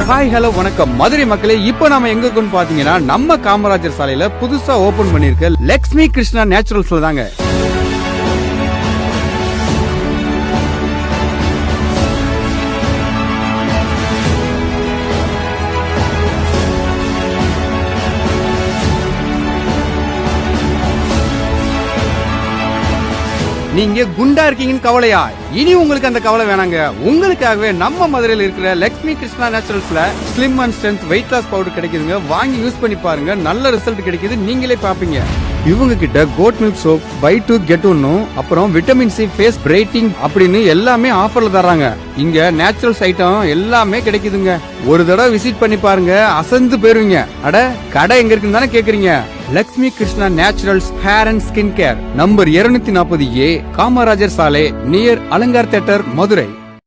Hi hello வணக்கம் மதுரை மக்களே. இப்போ நாம எங்க இருக்குன்னு பாத்தீங்கன்னா நம்ம காமராஜர் சாலையில புதுசா ஓபன் பண்ணிருக்க லக்ஷ்மி கிருஷ்ணா நேச்சுரல்ஸ்ல தாங்க. நீங்க குண்டா இருக்கீங்கன்னு கவலையா? இனி உங்களுக்கு அந்த கவலை வேணாங்க. உங்களுக்காகவே நம்ம மதுரையில் இருக்கிற லக்ஷ்மி கிருஷ்ணா நேச்சுரல்ஸ்ல slim and strength weight loss powder கிடைக்குதுங்க. வாங்கி யூஸ் பண்ணி பாருங்க, நல்ல ரிசல்ட் கிடைக்குது, நீங்களே பாப்பீங்க. இவங்க கிட்ட goat milk soap buy 2 get 1, அப்புறம் விட்டமின் சி ஃபேஸ் பிரைட்டிங் அப்படின்னு எல்லாமே ஆஃபர்ல தர்றாங்க. இங்க நேச்சுரல்ஸ் ஐட்டம் எல்லாமே கிடைக்குதுங்க. ஒரு தடவை விசிட் பண்ணி பாருங்க, அசந்து போயிருவீங்க. அட கடை எங்க இருக்குன்னு தானே கேக்குறீங்க? Lakshmi Krishna naturals hair and skin care, number 240A, Kamarajar சாலை, நியர் அலங்கார் தியேட்டர், மதுரை.